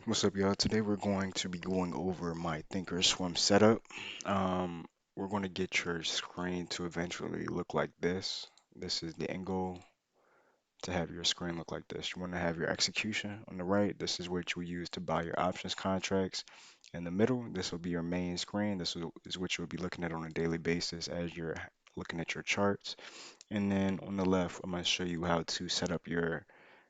What's up, y'all? Today we're going to be going over my Thinkorswim setup. We're going to get your screen to eventually look like this. This is the end goal, to have your screen look like this. You want to have your execution on the right. This is what you use to buy your options contracts. In the middle, this will be your main screen. Is what you'll be looking at on a daily basis as you're looking at your charts. And then on the left, I'm going to show you how to set up your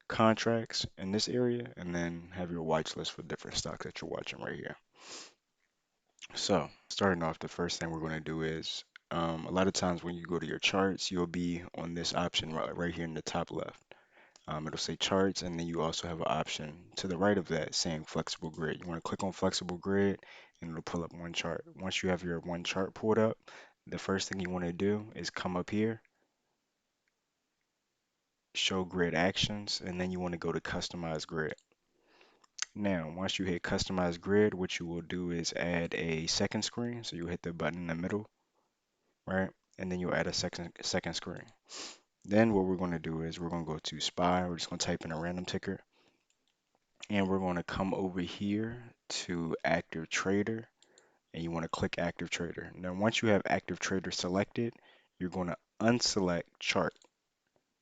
contracts in this area and then have your watch list for different stocks that you're watching right here. So, starting off, the first thing we're going to do is a lot of times when you go to your charts, you'll be on this option right here in the top left. It'll say charts, and then you also have an option to the right of that saying flexible grid. You want to click on flexible grid, and it'll pull up one chart. Once you have your one chart pulled up, the first thing you want to do is come up here, show grid actions, and then you want to go to customize grid. Now, once you hit customize grid, what you will do is add a second screen. So you hit the button in the middle, right? And then you'll add a second screen. Then what we're going to do is we're going to go to SPY. We're just going to type in a random ticker, and we're going to come over here to active trader, and you want to click active trader. Now, once you have active trader selected, you're going to unselect chart.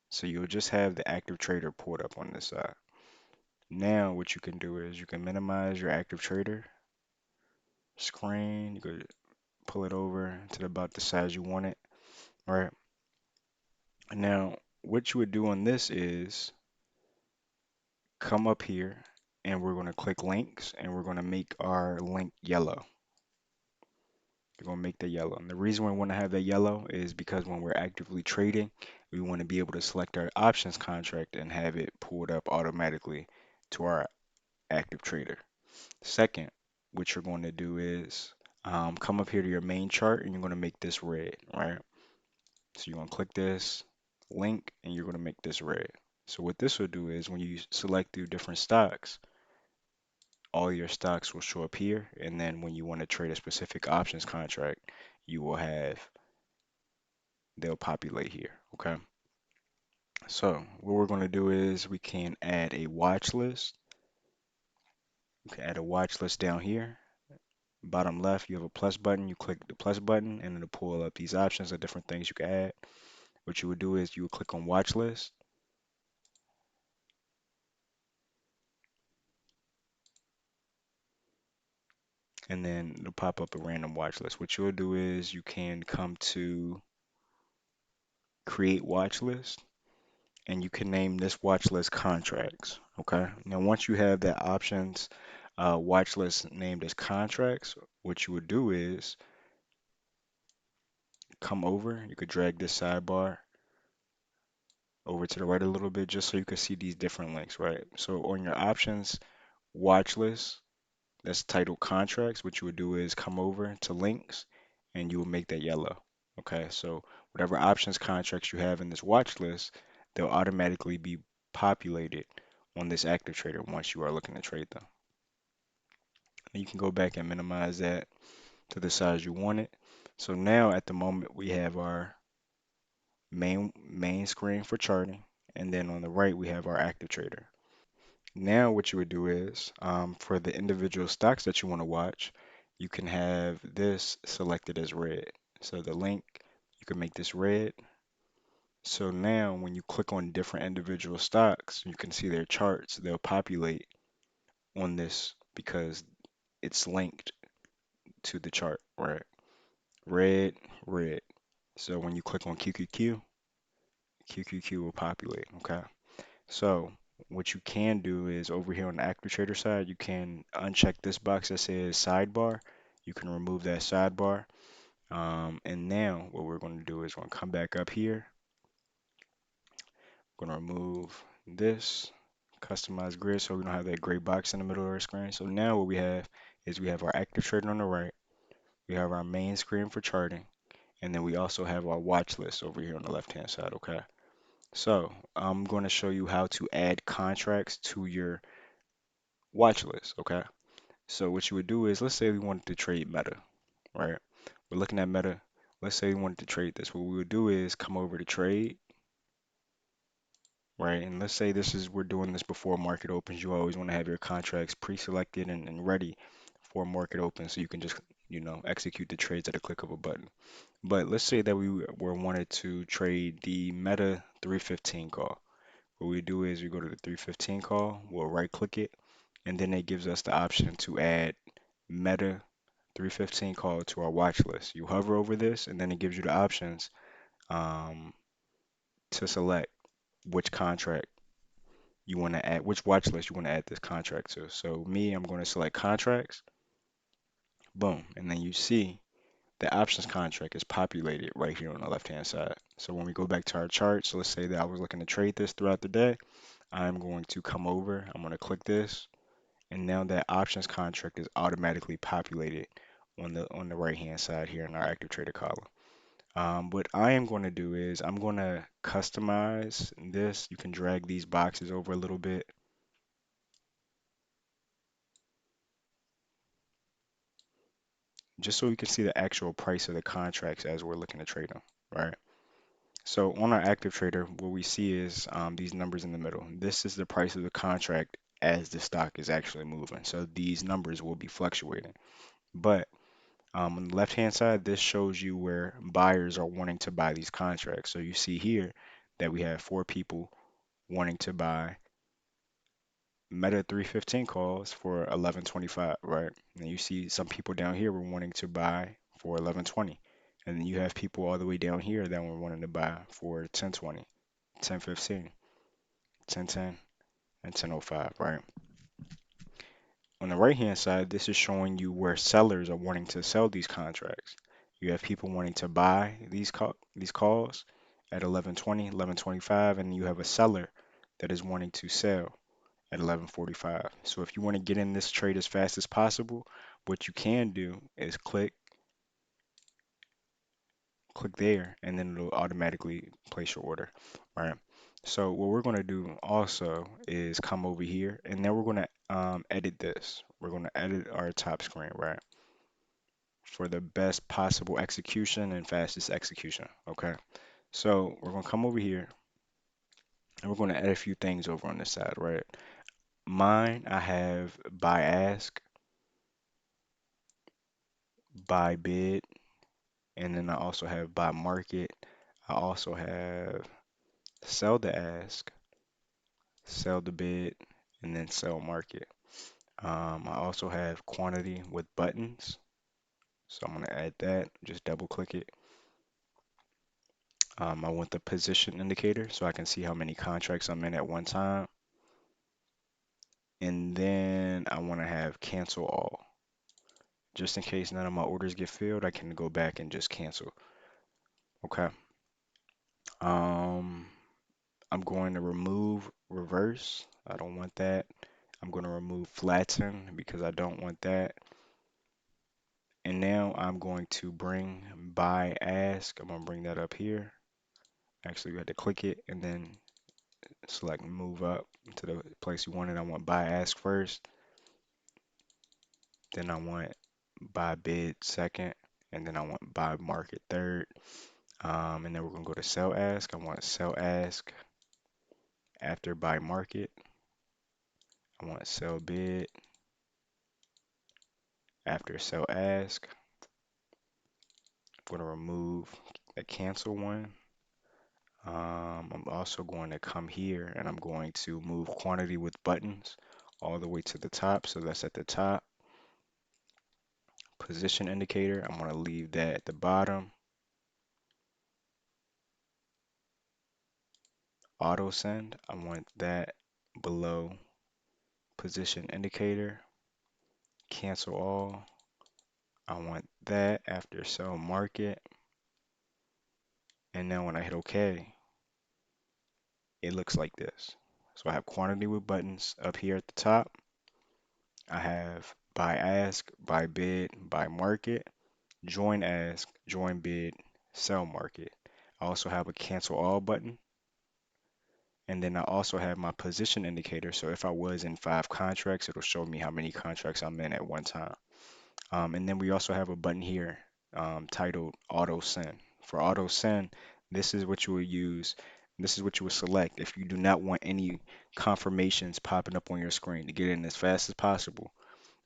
So you'll just have the active trader pulled up on this side. Now, what you can do is you can minimize your active trader screen. You go pull it over to about the size you want it, right? Now, what you would do on this is come up here and we're going to click links and we're going to make our link yellow. You're going to make the yellow. And the reason we want to have that yellow is because when we're actively trading, we want to be able to select our options contract and have it pulled up automatically to our active trader. Second, what you're going to do is come up here to your main chart and you're going to make this red, right? So you're going to click this link and you're going to make this red. So what this will do is when you select through different stocks, all your stocks will show up here. And then when you want to trade a specific options contract, you will have, they'll populate here. Okay. So what we're going to do is we can add a watch list. We can add a watch list down here. Bottom left, you have a plus button. You click the plus button and it'll pull up these options of different things you can add. What you would do is you would click on watch list. And then it'll pop up a random watch list. What you'll do is you can come to create watch list and you can name this watch list contracts. Okay. Now, once you have that options watch list named as contracts, what you would do is come over. You could drag this sidebar over to the right a little bit just so you can see these different links, right? So on your options watch list, that's titled contracts. What you would do is come over to links and you will make that yellow. Okay, so whatever options contracts you have in this watch list, they'll automatically be populated on this active trader once you are looking to trade them. And you can go back and minimize that to the size you want it. So now at the moment we have our main screen for charting, and then on the right we have our active trader. Now what you would do is for the individual stocks that you want to watch, you can have this selected as red. So the link, you can make this red. So now when you click on different individual stocks, you can see their charts. They'll populate on this because it's linked to the chart, right? Red, red. So when you click on QQQ, QQQ will populate, okay? So what you can do is over here on the active trader side, you can uncheck this box that says sidebar. You can remove that sidebar. And now what we're going to do is we're going to come back up here. We're going to remove this customize grid so we don't have that gray box in the middle of our screen. So now what we have is we have our active trader on the right. We have our main screen for charting. And then we also have our watch list over here on the left hand side. Okay. So I'm going to show you how to add contracts to your watch list. Okay. So what you would do is, let's say we wanted to trade Meta, right? We're looking at Meta. Let's say we wanted to trade this. What we would do is come over to trade, right? And let's say this is we're doing this before market opens. You always want to have your contracts pre-selected and ready for market open so you can just, execute the trades at a click of a button. But let's say that we were wanted to trade the Meta 315 call. What we do is we go to the 315 call, we'll right click it, and then it gives us the option to add Meta 315 call to our watch list. You hover over this, and then it gives you the options um, to select which contract you want to add, which watch list you want to add this contract to. So me, I'm going to select contracts, boom, and then you see the options contract is populated right here on the left hand side. So when we go back to our chart, so let's say that I was looking to trade this throughout the day, I'm going to come over, I'm going to click this, and now that options contract is automatically populated on the right hand side here in our active trader column. What I am going to do is I'm going to customize this. You can drag these boxes over a little bit just so we can see the actual price of the contracts as we're looking to trade them, right? So on our active trader, what we see is these numbers in the middle. This is the price of the contract as the stock is actually moving. So these numbers will be fluctuating. But on the left-hand side, this shows you where buyers are wanting to buy these contracts. So you see here that we have four people wanting to buy Meta 315 calls for 11.25, right? And you see some people down here were wanting to buy for 11.20. And then you have people all the way down here that were wanting to buy for 10.20, 10.15, 10.10, and 10.05, right? On the right hand side, this is showing you where sellers are wanting to sell these contracts. You have people wanting to buy these calls at 11.20, 11.25, and you have a seller that is wanting to sell at 11.45. So if you want to get in this trade as fast as possible, what you can do is click there, and then it'll automatically place your order, right? So what we're going to do also is come over here, and then we're going to edit this. We're going to edit our top screen, right? For the best possible execution and fastest execution, okay? So we're going to come over here, and we're going to add a few things over on this side, right? Mine, I have buy ask, buy bid, and then I also have buy market. I also have sell the ask, sell the bid, and then sell market. I also have quantity with buttons. So I'm going to add that, just double click it. I want the position indicator so I can see how many contracts I'm in at one time. And then I want to have cancel all. Just in case none of my orders get filled, I can go back and just cancel. Okay. Um, I'm going to remove reverse. I don't want that. I'm going to remove flatten because I don't want that. And now I'm going to bring buy ask. I'm going to bring that up here. Actually, you have to click it and then select move up to the place you want it. I want buy ask first. Then I want buy bid second. And then I want buy market third. And then we're going to go to sell ask. I want sell ask after buy market. I want sell bid after sell ask. I'm going to remove the cancel one. I'm also going to come here and I'm going to move quantity with buttons all the way to the top. So that's at the top. Position indicator, I'm going to leave that at the bottom. Auto send, I want that below position indicator. Cancel all, I want that after sell market. And now when I hit OK, it looks like this. So I have quantity with buttons up here at the top. I have buy ask, buy bid, buy market, join ask, join bid, sell market. I also have a cancel all button. And then I also have my position indicator. So if I was in 5 contracts, it'll show me how many contracts I'm in at one time. And then we also have a button here titled auto send. For auto send, this is what you will use This is what you would select if you do not want any confirmations popping up on your screen to get in as fast as possible.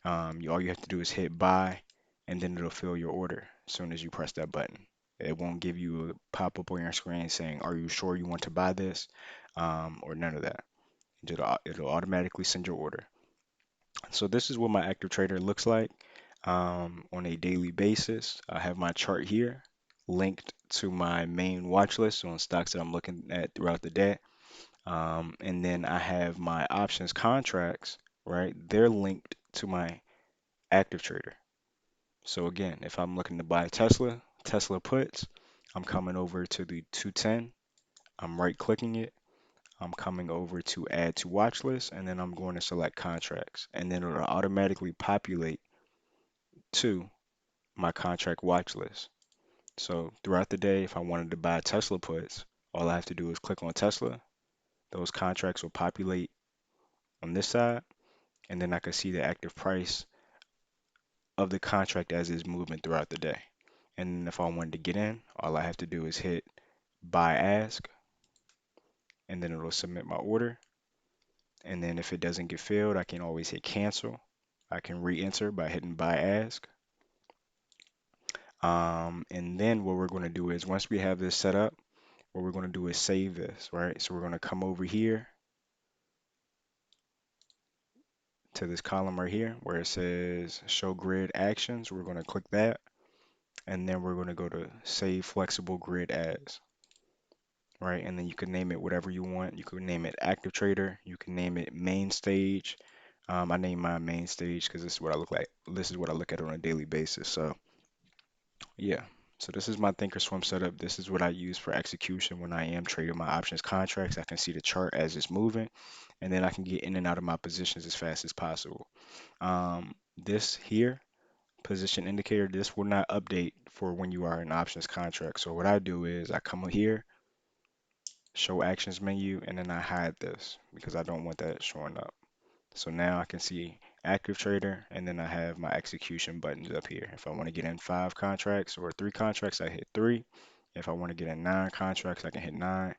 All you have to do is hit buy, and then it'll fill your order as soon as you press that button. It won't give you a pop-up on your screen saying, "Are you sure you want to buy this?" Or none of that. It'll automatically send your order. So this is what my active trader looks like on a daily basis. I have my chart here linked to my main watch list on stocks that I'm looking at throughout the day. And then I have my options contracts, right? They're linked to my active trader. So again, if I'm looking to buy Tesla puts, I'm coming over to the 210. I'm right clicking it. I'm coming over to add to watch list, and then I'm going to select contracts, and then it'll automatically populate to my contract watch list. So throughout the day, if I wanted to buy Tesla puts, all I have to do is click on Tesla. Those contracts will populate on this side, and then I can see the active price of the contract as it's moving throughout the day. And if I wanted to get in, all I have to do is hit buy ask, and then it'll submit my order. And then if it doesn't get filled, I can always hit cancel. I can re-enter by hitting buy ask. And then what we're going to do is once we have this set up, what we're going to do is save this, right? So we're going to come over here to this column right here where it says show grid actions. We're going to click that, and then we're going to go to save flexible grid as, right? And then you can name it whatever you want. You can name it active trader. You can name it main stage. I name mine main stage because this is what I look like. This is what I look at on a daily basis. So yeah. So this is my thinkorswim setup. This is what I use for execution when I am trading my options contracts. I can see the chart as it's moving, and then I can get in and out of my positions as fast as possible. This here, position indicator, this will not update for when you are in options contract. So what I do is I come here, show actions menu, and then I hide this because I don't want that showing up. So now I can see active trader, and then I have my execution buttons up here. If I want to get in 5 contracts or 3 contracts, I hit 3. If I want to get in 9 contracts, I can hit 9,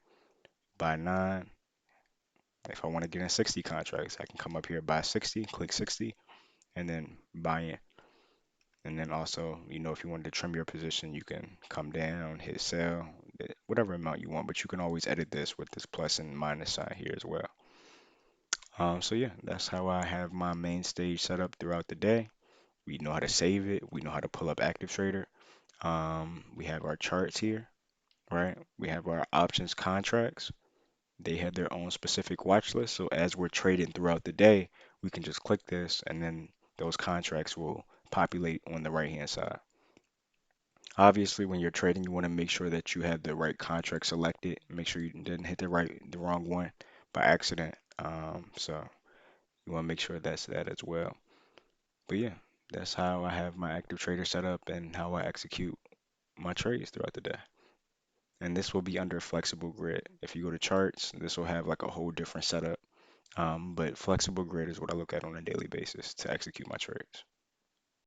buy 9. If I want to get in 60 contracts, I can come up here, buy 60, click 60, and then buy in. And then also, if you wanted to trim your position, you can come down, hit sell, whatever amount you want, but you can always edit this with this plus and minus sign here as well. So yeah, that's how I have my main stage set up throughout the day. We know how to save it. We know how to pull up Active Trader. We have our charts here, right? We have our options contracts. They have their own specific watch list. So as we're trading throughout the day, we can just click this and then those contracts will populate on the right hand side. Obviously, when you're trading, you want to make sure that you have the right contract selected. Make sure you didn't hit the wrong one by accident. So you want to make sure that's that as well. But yeah, that's how I have my active trader set up and how I execute my trades throughout the day. And this will be under flexible grid. If you go to charts, this will have like a whole different setup. But flexible grid is what I look at on a daily basis to execute my trades.